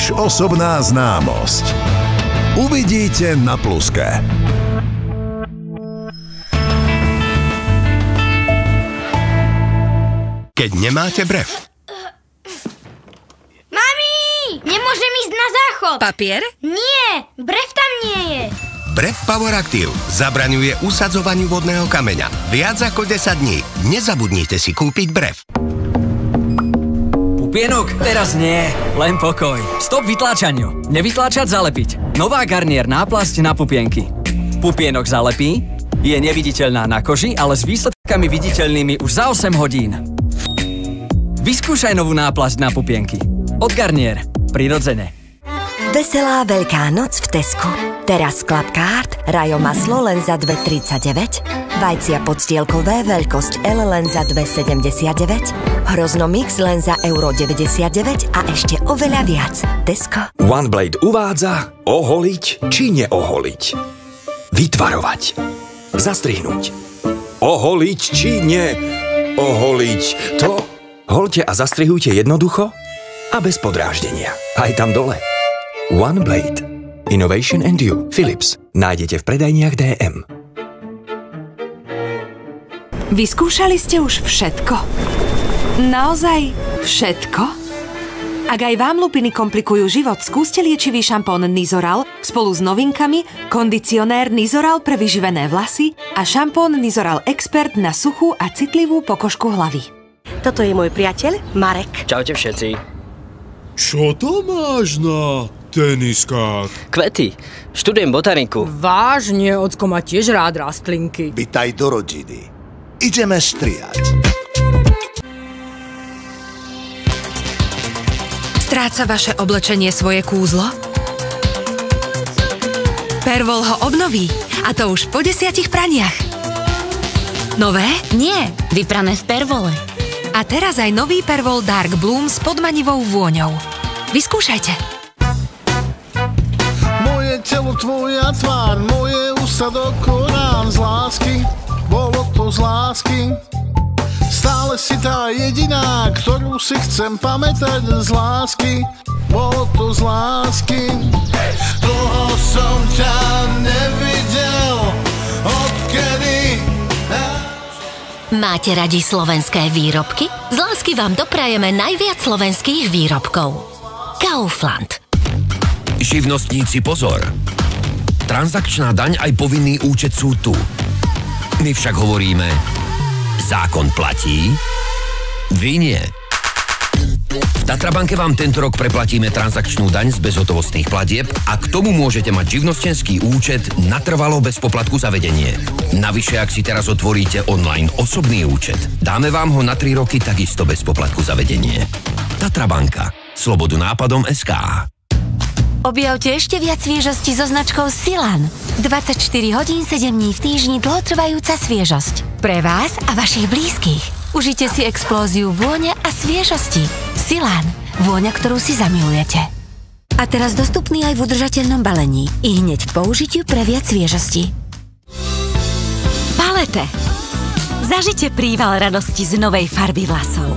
než osobná známosť. Uvidíte na Pluske. Keď nemáte brev. Mami! Nemôžem ísť na záchod! Papier? Nie! Brev tam nie je! Brev Power Active zabraňuje usadzovaniu vodného kameňa. Viac ako 10 dní. Nezabudnite si kúpiť brev. Pupienok, teraz nie. Len pokoj. Stop vytláčaniu. Nevytláčať, zalepiť. Nová Garnier náplasť na pupienky. Pupienok zalepí, je neviditeľná na koži, ale s výsledkami viditeľnými už za 8 hodín. Vyskúšaj novú náplasť na pupienky. Od Garnier. Prirodzene. Veselá Veľká noc v Tesku. Teraz Clubcard, rajo maslo len za 2,39, vajcia podstielkové veľkosť L len za 2,79, hrozno mix len za €99 a ešte oveľa viac. Tesco. OneBlade uvádza oholiť či neoholiť. Vytvarovať. Zastrihnúť. Oholiť či neoholiť. To hoľte a zastrihujte jednoducho a bez podráždenia. Aj tam dole. OneBlade. Innovation and You. Philips. Nájdete v predajniach DM. Vyskúšali ste už všetko? Naozaj všetko? Ak aj vám lupiny komplikujú život, skúste liečivý šampón Nizoral spolu s novinkami, kondicionér Nizoral pre vyživené vlasy a šampón Nizoral Expert na suchú a citlivú pokožku hlavy. Toto je môj priateľ, Marek. Čaute všetci. Čo to máš na teniskách? Kvety. Študujem botaniku. Vážne, ocko má tiež rád rastlinky. Vitaj do rodiny. Ideme strihať. Stráca vaše oblečenie svoje kúzlo? Pervol ho obnoví, a to už po 10 praniach. Nové? Nie, vyprané v Pervole. A teraz aj nový Pervol Dark Bloom s podmanivou vôňou. Vyskúšajte. Moje telo, tvoja tvár, moje ústa do korán z lásky, bolo to z lásky. Stále si tá jediná, ktorú si chcem pamätať z lásky, bolo to z lásky. Dlho som ťa nevidel, odkedy... Máte radi slovenské výrobky? Z lásky vám doprajeme najviac slovenských výrobkov. Kaufland. Živnostníci, pozor! Transakčná daň aj povinný účet sú tu. My však hovoríme, zákon platí, vy nie. V Tatrabanke vám tento rok preplatíme transakčnú daň z bezhotovostných platieb a k tomu môžete mať živnostenský účet natrvalo bez poplatku za vedenie. Navyše, ak si teraz otvoríte online osobný účet, dáme vám ho na 3 roky takisto bez poplatku za vedenie. Tatrabanka. Slobodu nápadom SK. Objavte ešte viac sviežosti so značkou Silan. 24 hodín, 7 dní v týždni dlhotrvajúca sviežosť. Pre vás a vašich blízkych. Užite si explóziu vône a sviežosti. Silan. Vôňa, ktorú si zamilujete. A teraz dostupný aj v udržateľnom balení. I hneď k použitiu pre viac sviežosti. Palete. Zažite príval radosti z novej farby vlasov.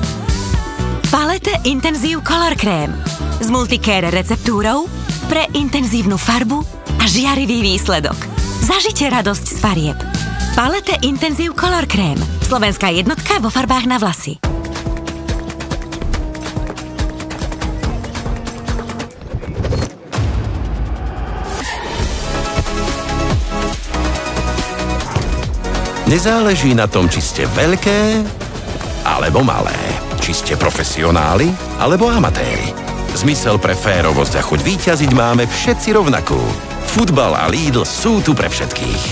Palete Intensive Color Cream. S multicare receptúrou pre intenzívnu farbu a žiarivý výsledok. Zažite radosť z farieb. Palete Intensive Color Cream. Slovenská jednotka vo farbách na vlasy. Nezáleží na tom, či ste veľké alebo malé. Či ste profesionáli alebo amatéri. Zmysel pre férovosť a chuť víťaziť máme všetci rovnakú. Futbal a Lidl sú tu pre všetkých.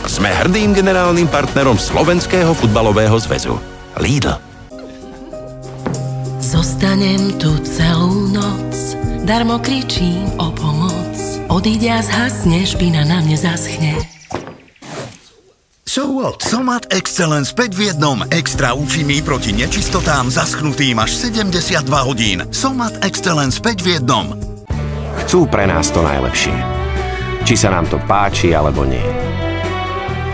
Sme hrdým generálnym partnerom Slovenského futbalového zväzu. Lidl. Zostanem tu celú noc, darmo kričím o pomoc. Odíde a zhasne, špina na mne zaschne. So what? Somat Excellence 5 v jednom. Extra účinný proti nečistotám zaschnutým až 72 hodín. Somat Excellence 5 v jednom. Chcú pre nás to najlepšie. Či sa nám to páči, alebo nie.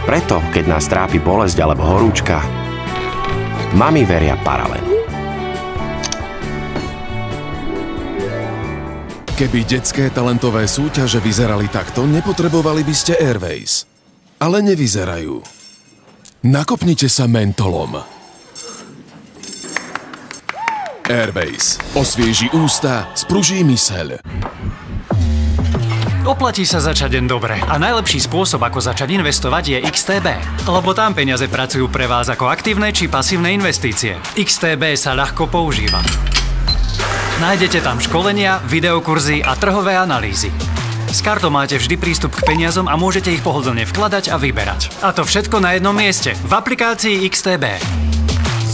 Preto, keď nás trápi bolesť alebo horúčka, mami veria Paralen. Keby detské talentové súťaže vyzerali takto, nepotrebovali by ste Airways. Ale nevyzerajú. Nakopnite sa mentolom. Airways. Osvieži ústa, spruží myseľ. Oplatí sa začať deň dobre a najlepší spôsob, ako začať investovať, je XTB. Lebo tam peniaze pracujú pre vás ako aktívne či pasívne investície. XTB sa ľahko používa. Nájdete tam školenia, videokurzy a trhové analýzy. S kartou máte vždy prístup k peniazom a môžete ich pohodlne vkladať a vyberať. A to všetko na jednom mieste, v aplikácii XTB.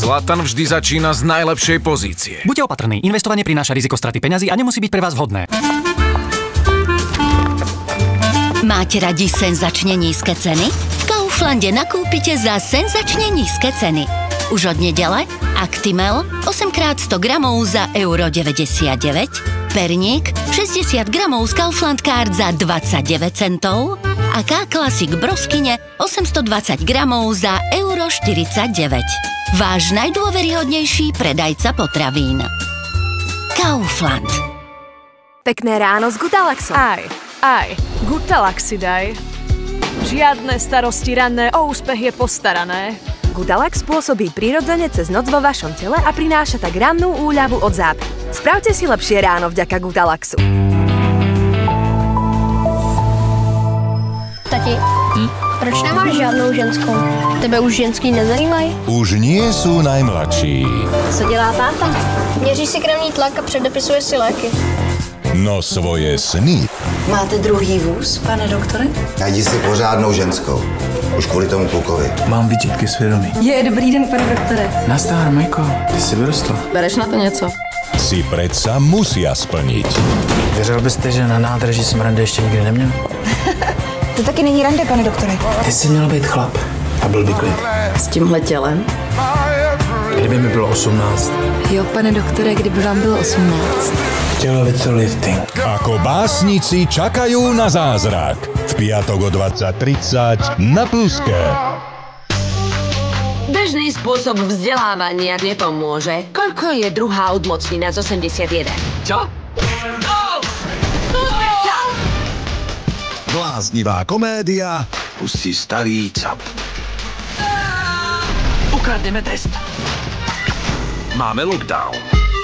Zlatan vždy začína z najlepšej pozície. Buďte opatrní, investovanie prináša riziko straty peňazí a nemusí byť pre vás vhodné. Máte radi senzačne nízke ceny? V Kauflande nakúpite za senzačne nízke ceny. Už od nedele Actimel 8x100 gramov za €99, perník 60 gramov z Kaufland Card za 29 centov a K-Classic broskyne 820 gramov za €49. Váš najdôveryhodnejší predajca potravín. Kaufland. Pekné ráno s Gutalaxom. Aj, Gutalax si daj. Žiadne starosti ranné, o úspech je postarané. Gutalax pôsobí prirodzene cez noc vo vašom tele a prináša tak rannú úľavu od zápy. Spravte si lepšie ráno vďaka Gutalaxu. Tati, proč nemáš žádnou ženskou? Tebe už ženský nezajímají? Už nie sú najmladší. Co dělá táta? Měří si krevní tlak a předepisuje si léky. No svoje sny. Máte druhý vůz, pane doktore? Najdi si pořádnou ženskou. Už kvůli tomu klukovi. Mám výčitky svědomí. Dobrý den, pane doktore. Nazdar, Majko, ty jsi vyrostla. Bereš na to něco? Si predsa musia splniť. Věřil byste, že na nádraží jsem rande ještě nikdy neměl? To taky není rande, pane doktore. Ty jsi měl být chlap a byl by klid. S tímhle tělem? Kdyby mi bylo 18. Jo, pane doktore, kdyby vám bylo 18. Tělovecolifting. Ako básnici čakajú na zázrak. V piatok o 20:30 na Pluske. Bežný spôsob vzdelávania nepomôže. Koľko je druhá odmocnina z 81? Čo? Bláznivá komédia. Pustí starý cap. Ukradneme test. Máme lockdown.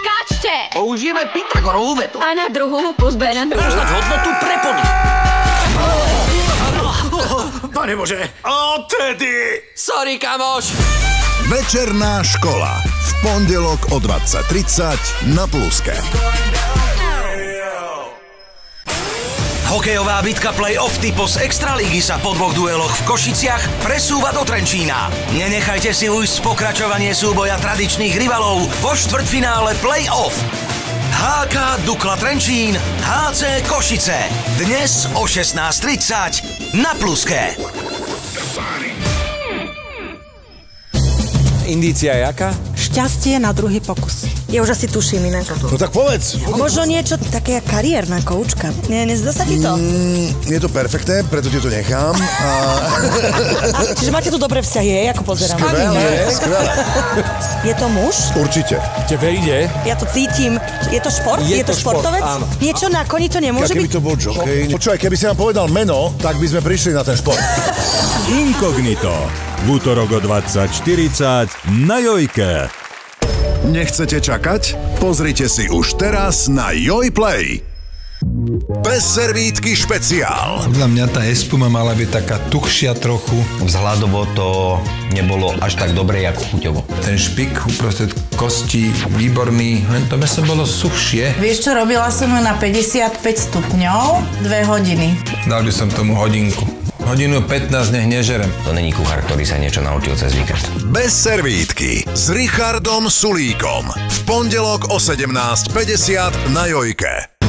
Skáčte! Použijeme Pythagorovú vetu. A na druhú pozberám. Poznať hodnotu prepony. Pane Bože. A tedy. Sorry, kamoš. Večerná škola. V pondelok o 20:30 na Pluske. Hokejová bitka play-off typos Extraligy sa po 2 dueloch v Košiciach presúva do Trenčína. Nenechajte si ujsť pokračovanie súboja tradičných rivalov vo štvrťfinále play-off. HK Dukla Trenčín, HC Košice. Dnes o 16:30 na Pluske. Indícia jaká? Šťastie na druhý pokus. Ja už asi tuším inak. No tak povedz. Možno niečo také jak kariérna koučka. Nezdá sa ti to? Je to perfektné, preto ti to nechám. Čiže máte tu dobré vzťahy, ako pozerám. Skvelé. Je to muž? Určite. Tebe ide? Ja to cítim. Je to šport? Je to športovec? Áno. Niečo na koni to nemôže byť? Keby to bol jockey. Počúvaj, keby si nám povedal meno, tak by sme prišli na ten šport. Inkognito. V útorok o 20:40 na Jojke. Nechcete čakať? Pozrite si už teraz na Joj Play. Bez servítky špeciál. Podľa mňa tá espuma mala byť taká tuchšia trochu. Vzhľadovo to nebolo až tak dobré, ako chuťovo. Ten špik uprostred kosti, výborný, len to mäso bolo suchšie. Vieš čo, robila som ju na 55 stupňov, 2 hodiny. Dal by som tomu hodinku. Hodinu 15 nech nežerem. To není kuchár, ktorý sa niečo naučil cez víkend. Bez servítky s Richardom Sulíkom. V pondelok o 17:50 na Jojke.